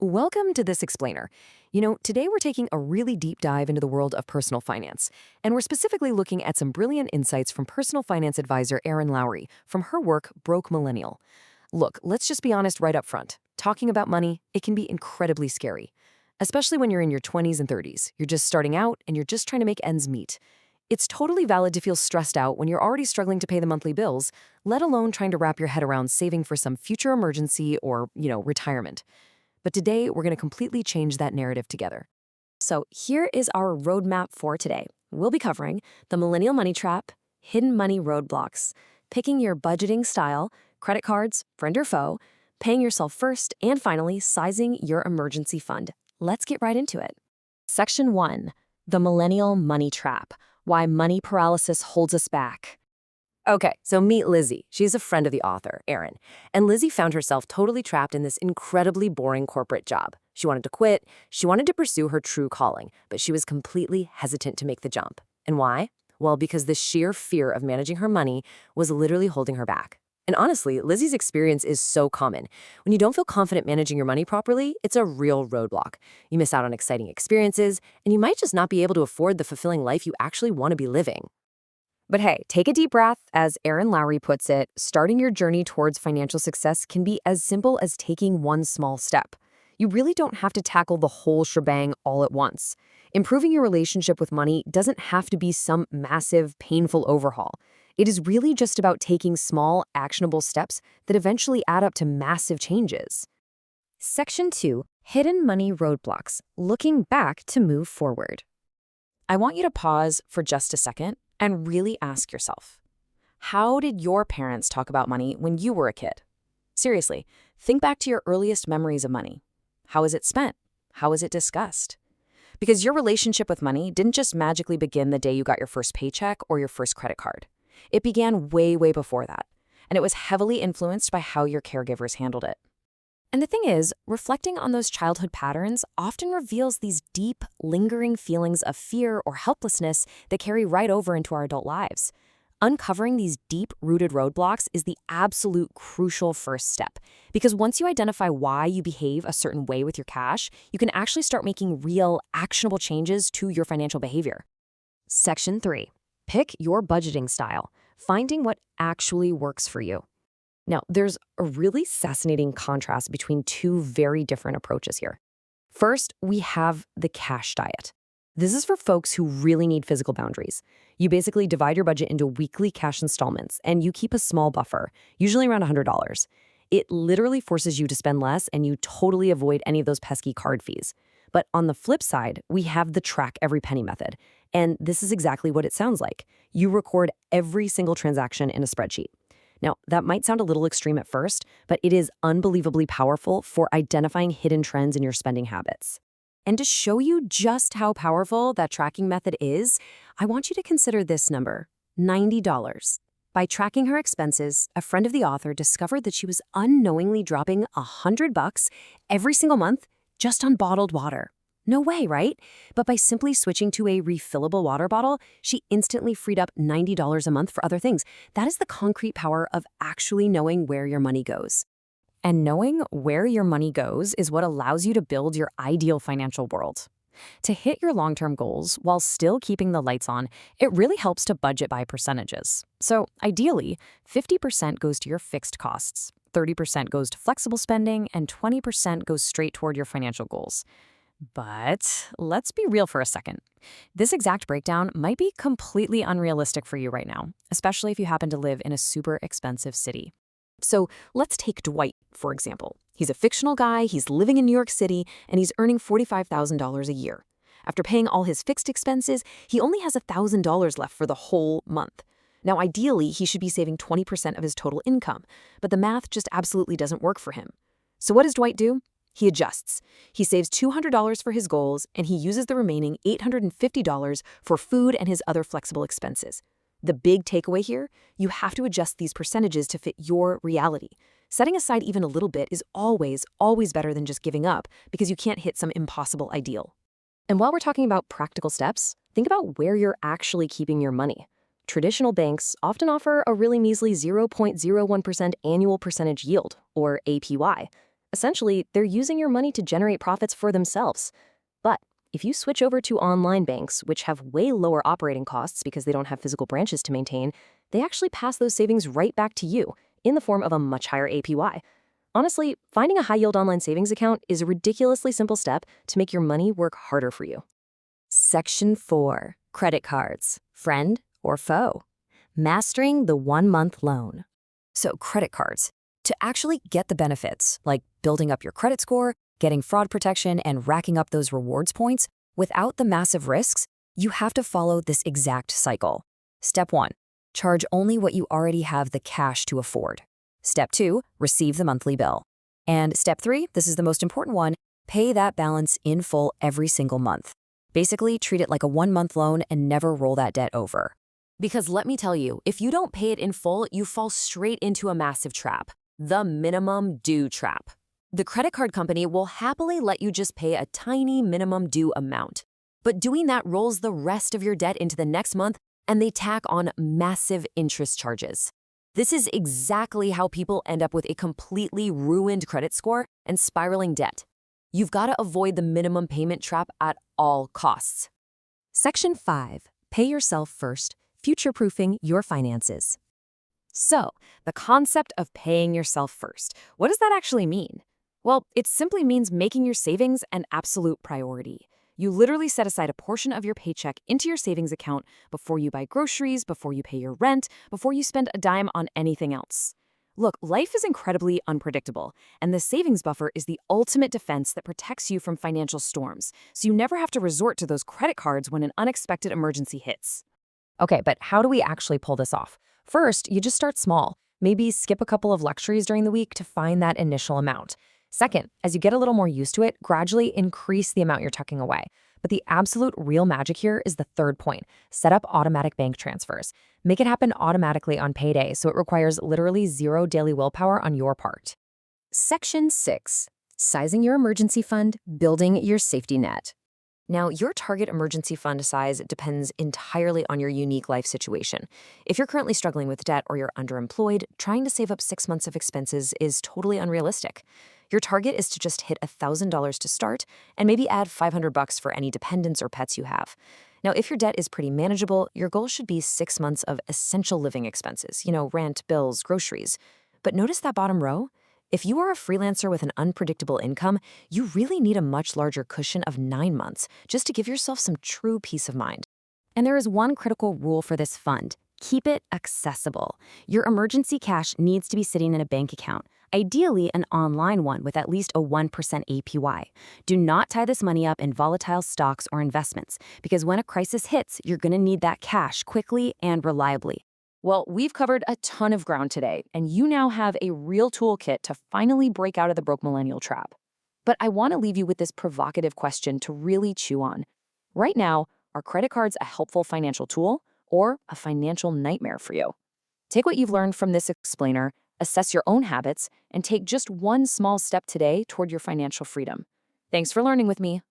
Welcome to This Explainer. Today we're taking a really deep dive into the world of personal finance, and we're specifically looking at some brilliant insights from personal finance advisor Erin Lowry from her work, Broke Millennial. Look, let's just be honest right up front. Talking about money, it can be incredibly scary, especially when you're in your 20s and 30s. You're just starting out and you're just trying to make ends meet. It's totally valid to feel stressed out when you're already struggling to pay the monthly bills, let alone trying to wrap your head around saving for some future emergency or, retirement. But today, we're going to completely change that narrative together. So here is our roadmap for today. We'll be covering the millennial money trap, hidden money roadblocks, picking your budgeting style, credit cards, friend or foe, paying yourself first, and finally, sizing your emergency fund. Let's get right into it. Section 1, the millennial money trap, why money paralysis holds us back. Okay, so meet Lizzie. She's a friend of the author, Erin. And Lizzie found herself totally trapped in this incredibly boring corporate job. She wanted to quit, she wanted to pursue her true calling, but she was completely hesitant to make the jump. And why? Well, because the sheer fear of managing her money was literally holding her back. And honestly, Lizzie's experience is so common. When you don't feel confident managing your money properly, it's a real roadblock. You miss out on exciting experiences, and you might just not be able to afford the fulfilling life you actually want to be living. But hey, take a deep breath. As Erin Lowry puts it, starting your journey towards financial success can be as simple as taking one small step. You really don't have to tackle the whole shebang all at once. Improving your relationship with money doesn't have to be some massive, painful overhaul. It is really just about taking small, actionable steps that eventually add up to massive changes. Section 2, hidden money roadblocks, looking back to move forward. I want you to pause for just a second and really ask yourself, how did your parents talk about money when you were a kid? Seriously, think back to your earliest memories of money. How is it spent? How is it discussed? Because your relationship with money didn't just magically begin the day you got your first paycheck or your first credit card. It began way, way before that, and it was heavily influenced by how your caregivers handled it. And the thing is, reflecting on those childhood patterns often reveals these deep, lingering feelings of fear or helplessness that carry right over into our adult lives. Uncovering these deep-rooted roadblocks is the absolute crucial first step, because once you identify why you behave a certain way with your cash, you can actually start making real, actionable changes to your financial behavior. Section 3. Pick your budgeting style, finding what actually works for you. Now, there's a really fascinating contrast between two very different approaches here. First, we have the cash diet. This is for folks who really need physical boundaries. You basically divide your budget into weekly cash installments, and you keep a small buffer, usually around $100. It literally forces you to spend less, and you totally avoid any of those pesky card fees. But on the flip side, we have the track every penny method. And this is exactly what it sounds like. You record every single transaction in a spreadsheet. Now, that might sound a little extreme at first, but it is unbelievably powerful for identifying hidden trends in your spending habits. And to show you just how powerful that tracking method is, I want you to consider this number, $90. By tracking her expenses, a friend of the author discovered that she was unknowingly dropping $100 every single month just on bottled water. No way, right? But by simply switching to a refillable water bottle, she instantly freed up $90 a month for other things. That is the concrete power of actually knowing where your money goes. And knowing where your money goes is what allows you to build your ideal financial world. To hit your long-term goals while still keeping the lights on, it really helps to budget by percentages. So ideally, 50% goes to your fixed costs, 30% goes to flexible spending, and 20% goes straight toward your financial goals. But let's be real for a second. This exact breakdown might be completely unrealistic for you right now, especially if you happen to live in a super expensive city. So let's take Dwight, for example. He's a fictional guy, he's living in New York City, and he's earning $45,000 a year. After paying all his fixed expenses, he only has $1,000 left for the whole month. Now, ideally, he should be saving 20% of his total income, but the math just absolutely doesn't work for him. So what does Dwight do? He adjusts. He saves $200 for his goals, and he uses the remaining $850 for food and his other flexible expenses. The big takeaway here, you have to adjust these percentages to fit your reality. Setting aside even a little bit is always, always better than just giving up because you can't hit some impossible ideal. And while we're talking about practical steps, think about where you're actually keeping your money. Traditional banks often offer a really measly 0.01% annual percentage yield, or APY. Essentially, they're using your money to generate profits for themselves. But if you switch over to online banks, which have way lower operating costs because they don't have physical branches to maintain, they actually pass those savings right back to you in the form of a much higher APY. Honestly, finding a high-yield online savings account is a ridiculously simple step to make your money work harder for you. Section 4. Credit cards. Friend or foe? Mastering the 1-month loan. So credit cards. To actually get the benefits, like building up your credit score, getting fraud protection, and racking up those rewards points, without the massive risks, you have to follow this exact cycle. Step 1. Charge only what you already have the cash to afford. Step 2. Receive the monthly bill. And Step 3, this is the most important one, pay that balance in full every single month. Basically, treat it like a 1-month loan and never roll that debt over. Because let me tell you, if you don't pay it in full, you fall straight into a massive trap. The minimum due trap. The credit card company will happily let you just pay a tiny minimum due amount. But doing that rolls the rest of your debt into the next month, and they tack on massive interest charges. This is exactly how people end up with a completely ruined credit score and spiraling debt. You've got to avoid the minimum payment trap at all costs. Section 5. Pay yourself first, future-proofing your finances. So, the concept of paying yourself first, what does that actually mean? Well, it simply means making your savings an absolute priority. You literally set aside a portion of your paycheck into your savings account before you buy groceries, before you pay your rent, before you spend a dime on anything else. Look, life is incredibly unpredictable, and the savings buffer is the ultimate defense that protects you from financial storms, so you never have to resort to those credit cards when an unexpected emergency hits. Okay, but how do we actually pull this off? First, you just start small. Maybe skip a couple of luxuries during the week to find that initial amount. Second, as you get a little more used to it, gradually increase the amount you're tucking away. But the absolute real magic here is the third point. Set up automatic bank transfers. Make it happen automatically on payday so it requires literally zero daily willpower on your part. Section 6. Sizing your emergency fund, building your safety net. Now, your target emergency fund size depends entirely on your unique life situation. If you're currently struggling with debt or you're underemployed, trying to save up 6 months of expenses is totally unrealistic. Your target is to just hit $1,000 to start and maybe add $500 for any dependents or pets you have. Now, if your debt is pretty manageable, your goal should be 6 months of essential living expenses, rent, bills, groceries. But notice that bottom row? If you are a freelancer with an unpredictable income, you really need a much larger cushion of 9 months just to give yourself some true peace of mind. And there is one critical rule for this fund. Keep it accessible. Your emergency cash needs to be sitting in a bank account, ideally an online one with at least a 1% APY. Do not tie this money up in volatile stocks or investments, because when a crisis hits, you're going to need that cash quickly and reliably. Well, we've covered a ton of ground today, and you now have a real toolkit to finally break out of the broke millennial trap. But I want to leave you with this provocative question to really chew on. Right now, are credit cards a helpful financial tool or a financial nightmare for you? Take what you've learned from this explainer, assess your own habits, and take just one small step today toward your financial freedom. Thanks for learning with me.